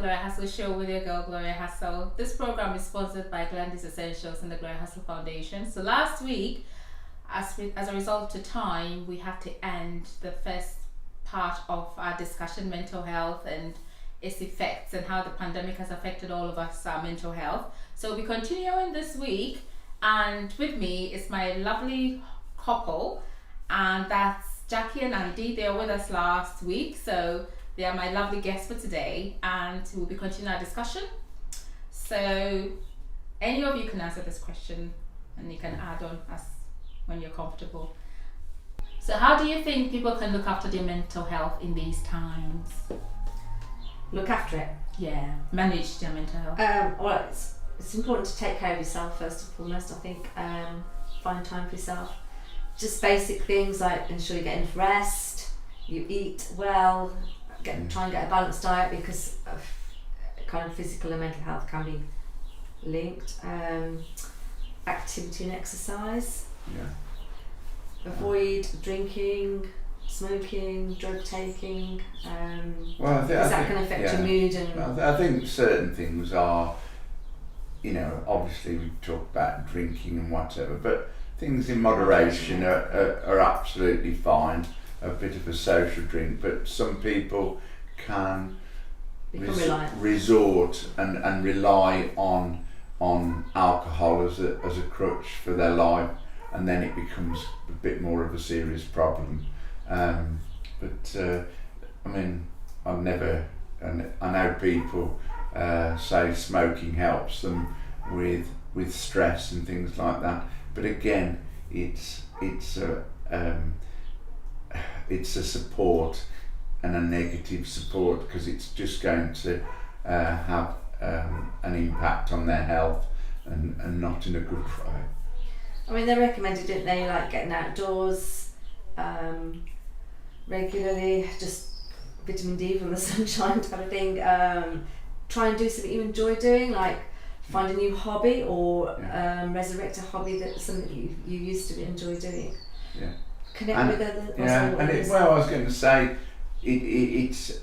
Gloria Hassall Show with your girl Gloria Hassall. This program is sponsored by Glandis Essentials and the Gloria Hassall Foundation. So last week, as a result of time, we have to end the first part of our discussion, mental health and its effects and how the pandemic has affected all of us, our mental health. So we continue on this week, and with me is my lovely couple, and that's Jackie and Andy. They were with us last week, so they are my lovely guests for today, and we'll be continuing our discussion. So any of you can answer this question, and you can add on as when you're comfortable. So how do you think people can look after their mental health in these times? Look after it. Yeah, manage their mental health. Well, it's important to take care of yourself first and foremost. I think find time for yourself. Just basic things like ensure you get enough rest, you eat well, try and get a balanced diet, because of kind of physical and mental health can be linked. Activity and exercise. Yeah. Avoid drinking, smoking, drug taking. Well, that can affect your mood and. I think certain things are, obviously we talk about drinking and whatever, but things in moderation are absolutely fine. A bit of a social drink, but some people can resort and rely on alcohol as a crutch for their life, and then it becomes a bit more of a serious problem. I know people say smoking helps them with stress and things like that, but again, it's a support and a negative support, because it's just going to have an impact on their health and not in a good way. I mean, they recommended, didn't they, like getting outdoors regularly, just vitamin D from the sunshine type of thing. Try and do something you enjoy doing, like find a new hobby or resurrect a hobby that's something you used to enjoy doing. Yeah. Connect with others. I was going to say, it's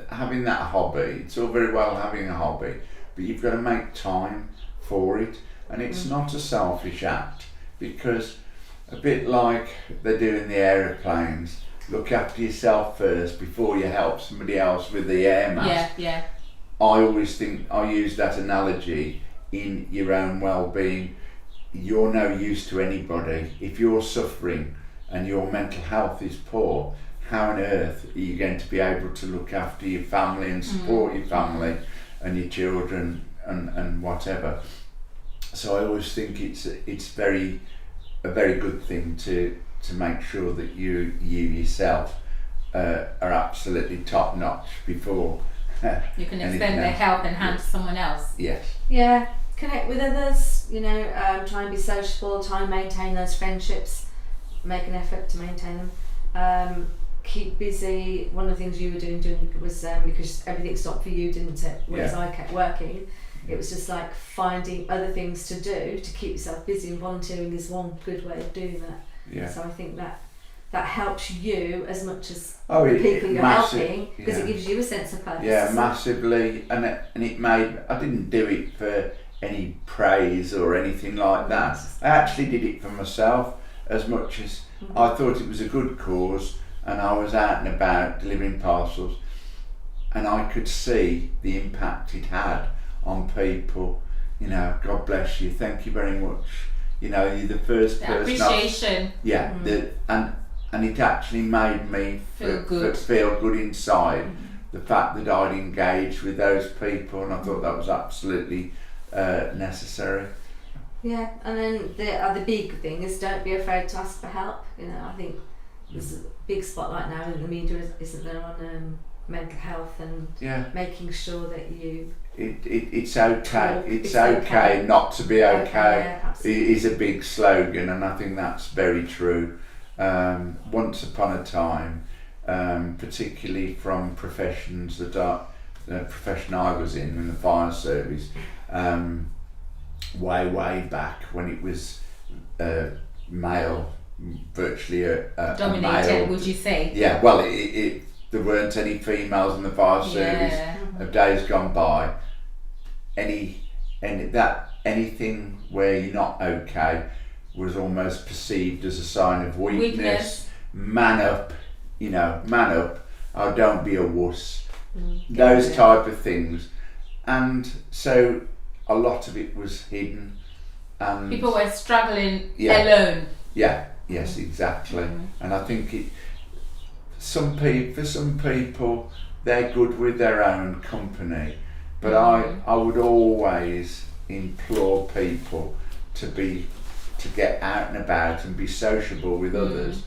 having that hobby. It's all very well having a hobby, but you've got to make time for it, and it's not a selfish act, because a bit like they do in the aeroplanes, look after yourself first before you help somebody else with the air mask. Yeah. I always think I use that analogy in your own well-being. You're no use to anybody if you're suffering and your mental health is poor. How on earth are you going to be able to look after your family and support your family and your children and whatever? So I always think it's a very good thing to make sure that you yourself are absolutely top notch before you can extend their help and hand to someone else. Yes. Yeah, connect with others. Try and be sociable. Try and maintain those friendships. Make an effort to maintain them. Keep busy. One of the things you were doing was because everything stopped for you, didn't it? Whereas I kept working. It was just like finding other things to do to keep yourself busy, and volunteering is one good way of doing that. Yeah. So I think that helps you as much as the people you're helping, because it gives you a sense of purpose. Yeah, massively, and it made. I didn't do it for any praise or anything like that. I actually did it for myself as much as I thought it was a good cause, and I was out and about delivering parcels, and I could see the impact it had on people. God bless you, thank you very much. You're the first person. Appreciation. And it actually made me feel good inside. The fact that I'd engaged with those people, and I thought that was absolutely necessary. Yeah, and then the big thing is, don't be afraid to ask for help. I think there's a big spotlight now in the media, isn't there, on mental health and making sure that you. It's okay. It's okay not to be okay. Is a big slogan, and I think that's very true. Once upon a time, particularly from professions that are the profession I was in the fire service, way back when it was male, virtually a dominated, male, would you say? Yeah, well, there there weren't any females in the fire service of days gone by. Anything where you're not okay was almost perceived as a sign of weakness. Man up, man up. Oh, don't be a wuss. Those type of things. And so a lot of it was hidden. And people were struggling alone. Yeah, yes, exactly. And I think for some people, they're good with their own company. But I would always implore people to get out and about and be sociable with others,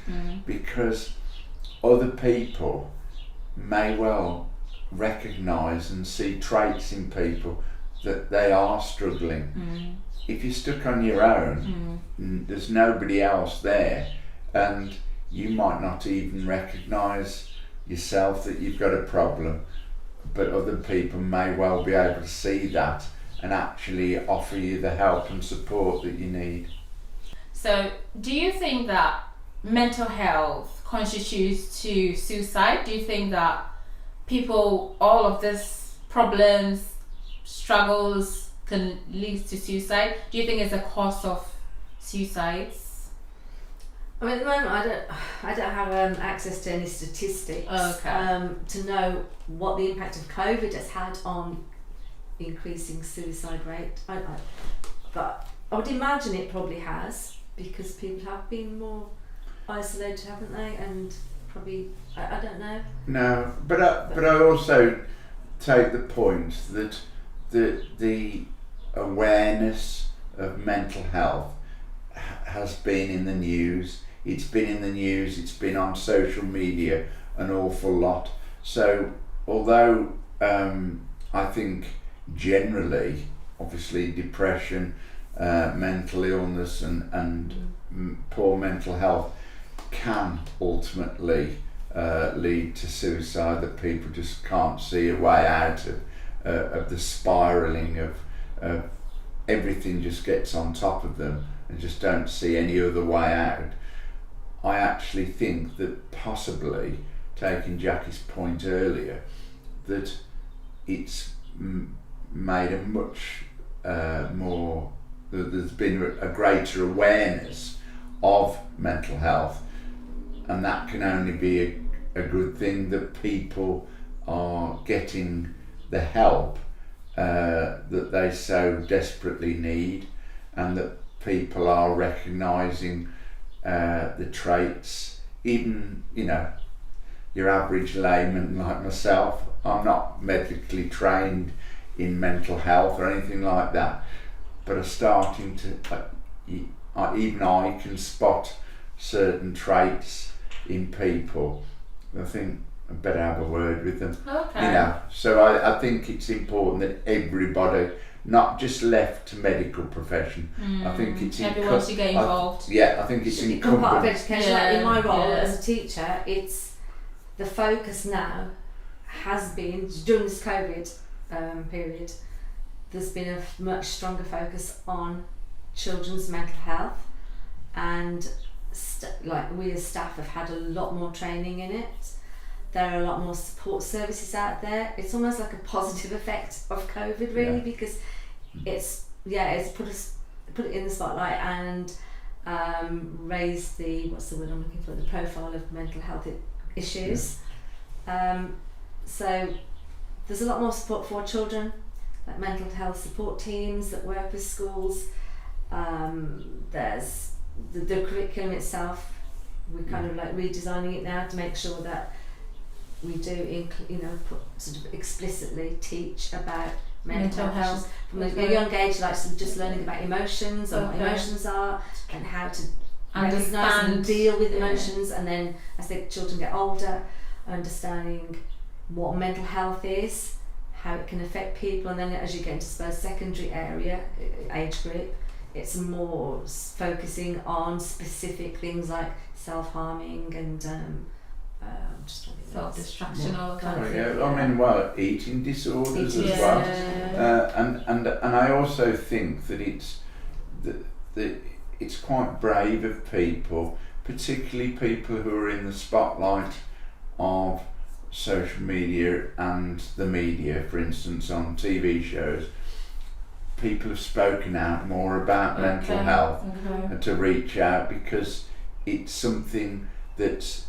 because other people may well recognise and see traits in people that they are struggling. If you're stuck on your own, there's nobody else there, and you might not even recognise yourself that you've got a problem, but other people may well be able to see that and actually offer you the help and support that you need. So, do you think that mental health contributes to suicide? Do you think that people, all of these problems, struggles can lead to suicide? Do you think it's a cause of suicides? I mean, at the moment, I don't have access to any statistics to know what the impact of COVID has had on increasing suicide rate. But I would imagine it probably has, because people have been more isolated, haven't they? And probably, I don't know. No, but I also take the point that the awareness of mental health has been in the news. It's been in the news, it's been on social media an awful lot. So although I think generally, obviously depression, mental illness and poor mental health can ultimately lead to suicide, that people just can't see a way out of the spiralling of everything just gets on top of them and just don't see any other way out. I actually think that possibly, taking Jackie's point earlier, that it's made a much more, there's been a greater awareness of mental health, and that can only be a good thing, that people are getting the help that they so desperately need, and that people are recognising the traits. Even your average layman like myself, I'm not medically trained in mental health or anything like that, but are starting to even I can spot certain traits in people. I think I better have a word with them. Okay. So I think it's important that everybody, not just left to medical profession. I think it's everyone should get involved. I think it's become part of incumbent. education. Like in my role as a teacher, it's the focus now has been during this COVID period. There's been a much stronger focus on children's mental health, and we as staff have had a lot more training in it. There are a lot more support services out there. It's almost like a positive effect of COVID, really, because it's put it in the spotlight and raised the, what's the word I'm looking for, the profile of mental health issues. So there's a lot more support for children, like mental health support teams that work with schools. There's the curriculum itself. We're kind of like redesigning it now to make sure that we do sort of explicitly teach about mental health from a young age, like just learning about emotions and what emotions are and how to recognise and deal with emotions, and then as the children get older, understanding what mental health is, how it can affect people, and then as you get into secondary age group, it's more focusing on specific things like self-harming and self-destruction or kind of thing. I mean, eating disorders as well. And I also think that it's quite brave of people, particularly people who are in the spotlight of social media and the media, for instance, on TV shows, people have spoken out more about mental health and to reach out, because it's something that's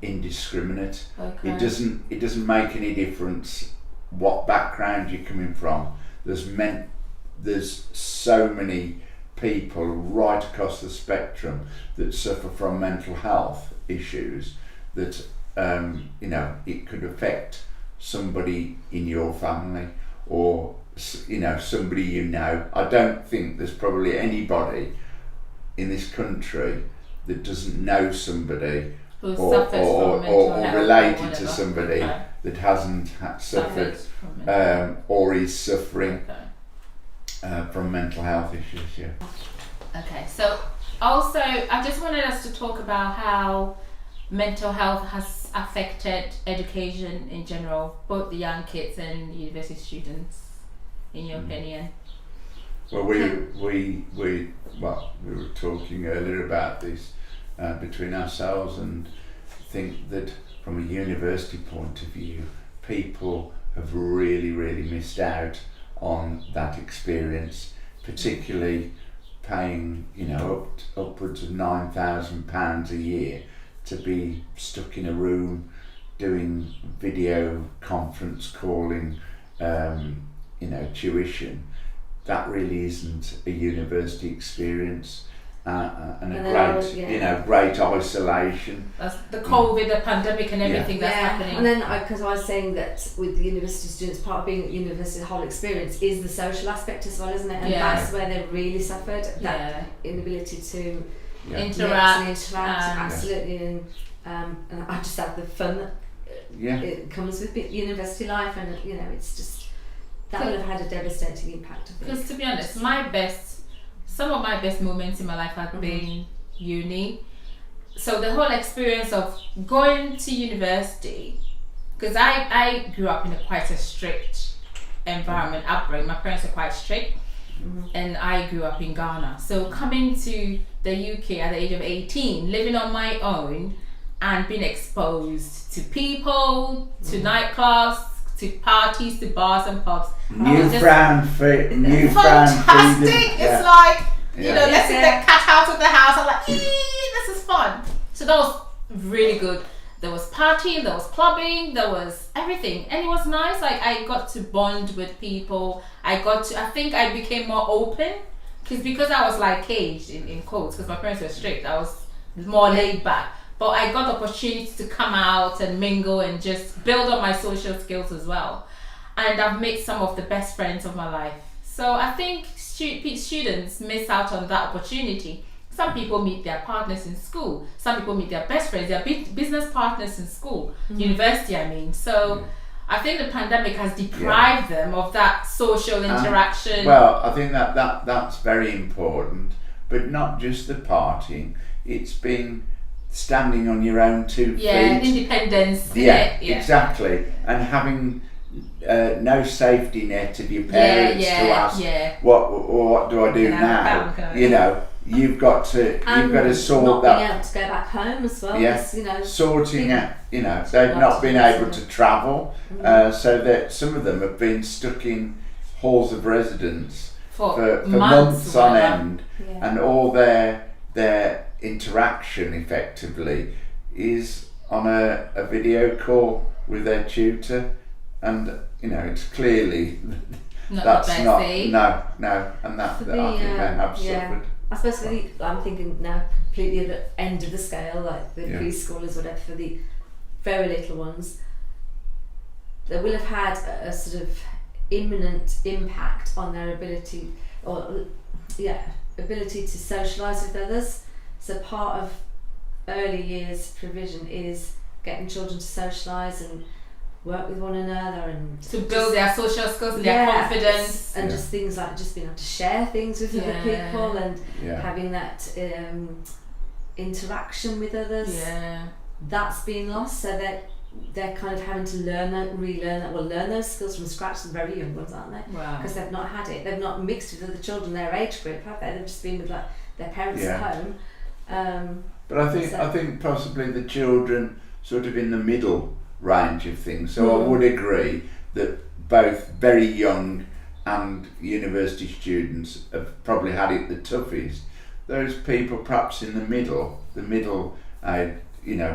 indiscriminate. It doesn't make any difference what background you're coming from. There's so many people right across the spectrum that suffer from mental health issues that it could affect somebody in your family, or somebody you know. I don't think there's probably anybody in this country that doesn't know somebody or related to somebody that hasn't suffered or is suffering from mental health issues. Yeah. Okay, so also I just wanted us to talk about how mental health has affected education in general, both the young kids and university students, in your opinion. Well, we were talking earlier about this between ourselves, and think that from a university point of view, people have really missed out on that experience, particularly paying upwards of £9,000 a year to be stuck in a room doing video conference calling, tuition. That really isn't a university experience, and great isolation. That's the COVID, the pandemic, and everything that's happening. And then, because I was saying that with the university students, part of being at university, the whole experience is the social aspect as well, isn't it? And that's where they really suffered, that inability to interact. Absolutely, and I just have the fun that it comes with university life, and it's just that would have had a devastating impact. Because to be honest, some of my best moments in my life have been uni. So the whole experience of going to university, because I grew up in quite a strict environment, upbringing. My parents are quite strict, and I grew up in Ghana. So coming to the UK at the age of 18, living on my own, and being exposed to people, to nightclubs, to parties, to bars and pubs. Newfound freedom. Fantastic! It's like, let's get the cat out of the house. I'm like, this is fun. So that was really good. There was partying, there was clubbing, there was everything, and it was nice. Like, I got to bond with people. I think I became more open, because I was like caged in quotes, because my parents were strict. I was more laid back. But I got the opportunity to come out and mingle and just build up my social skills as well. And I've made some of the best friends of my life. So I think students miss out on that opportunity. Some people meet their partners in school. Some people meet their best friends, their business partners in school, university, I mean. So I think the pandemic has deprived them of that social interaction. Well, I think that's very important, but not just the partying. It's been standing on your own 2 feet. Independence. Exactly. And having no safety net of your parents to ask, what do I do now? You've got to sort not that. Being able to go back home as well. Sorting out. They've not been able to travel, so that some of them have been stuck in halls of residence for months on end, and all their interaction effectively is on a video call with their tutor, and it's clearly that's not and that I think they have suffered. I suppose I'm thinking now completely at the end of the scale, like the preschoolers, whatever, for the very little ones, they will have had a sort of imminent impact on their ability to socialise with others. So part of early years provision is getting children to socialise and work with one another, and to build their social skills and their confidence, and just things like just being able to share things with other people, and having that interaction with others. That's being lost, so that they're kind of having to learn those skills from scratch. The very young ones, aren't they? Because they've not had it. They've not mixed with other children their age group, have they? They've just been with like their parents at home. But I think possibly the children sort of in the middle range of things. So I would agree that both very young and university students have probably had it the toughest. Those people perhaps in the middle,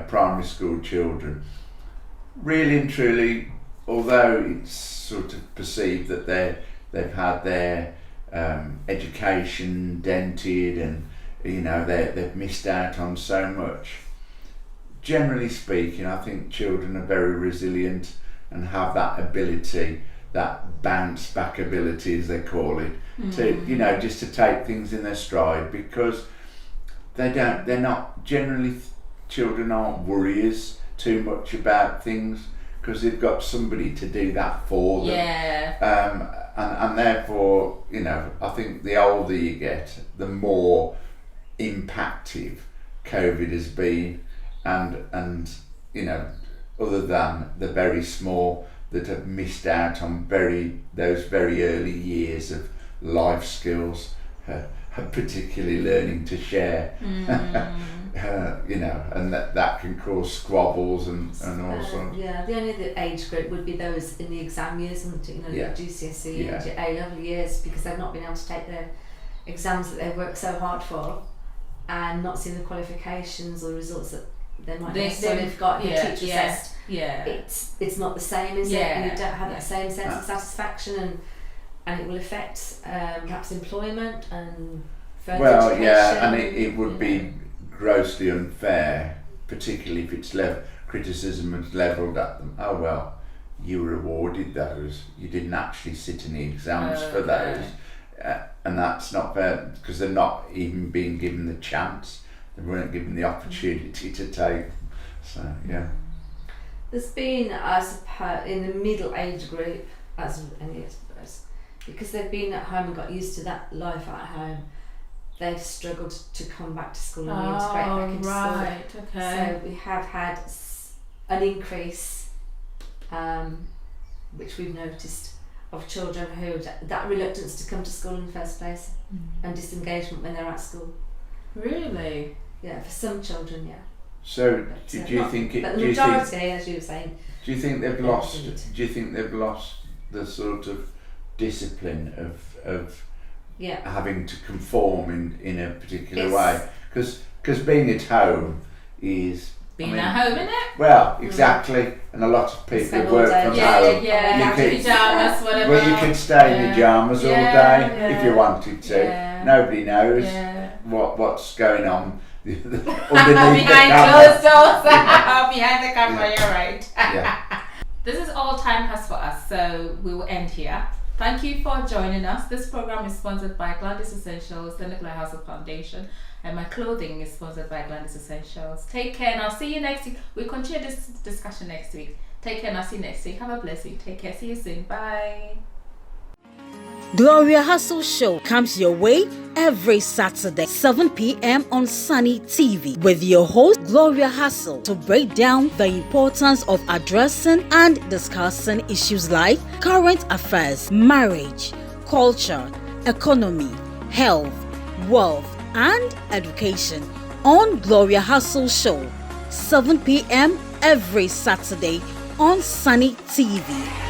primary school children, really and truly, although it's sort of perceived that they've had their education dented and they've missed out on so much. Generally speaking, I think children are very resilient and have that ability, that bounce back ability as they call it, to just to take things in their stride, because they're not generally, children aren't worriers too much about things because they've got somebody to do that for them. And therefore, I think the older you get, the more impactive COVID has been, and other than the very small that have missed out on those very early years of life skills, particularly learning to share, and that can cause squabbles and all sorts. The only other age group would be those in the exam years, and your GCSE and your A-level years, because they've not been able to take their exams that they've worked so hard for, and not seen the qualifications or results that they might have got. Your teacher says it's not the same, is it? And you don't have that same sense of satisfaction, and it will affect perhaps employment and further education. And it would be grossly unfair, particularly if it's criticism is levelled at them. Oh well, you were awarded those, you didn't actually sit in the exams for those, and that's not fair because they're not even being given the chance. They weren't given the opportunity to take. So there's been, I suppose, in the middle age group, as any I suppose, because they've been at home and got used to that life at home, they've struggled to come back to school and integrate back into school. So we have had an increase, which we've noticed, of children who that reluctance to come to school in the first place, and disengagement when they're at school. Really? Yeah, for some children, So do you think it? But the majority, as you were saying. Do you think they've lost? Do you think they've lost the sort of discipline of having to conform in a particular way? Because being at home is at home, isn't it? Well, exactly, and a lot of people work from home. Pajamas, whatever. Well, you can stay in pajamas all day if you wanted to. Nobody knows what's going on underneath behind closed doors. Behind the camera, you're right. This is all time has for us, so we will end here. Thank you for joining us. This program is sponsored by Glandis Essentials, the Gloria Hassall Foundation, and my clothing is sponsored by Glandis Essentials. Take care, and I'll see you next week. We'll continue this discussion next week. Take care, and I'll see you next week. Have a blessed week. Take care. See you soon. Bye. Gloria Hassall Show comes your way every Saturday, 7 p.m. on Sunny TV with your host, Gloria Hassall, to break down the importance of addressing and discussing issues like current affairs, marriage, culture, economy, health, wealth, and education on Gloria Hassall Show, 7 p.m. every Saturday on Sunny TV.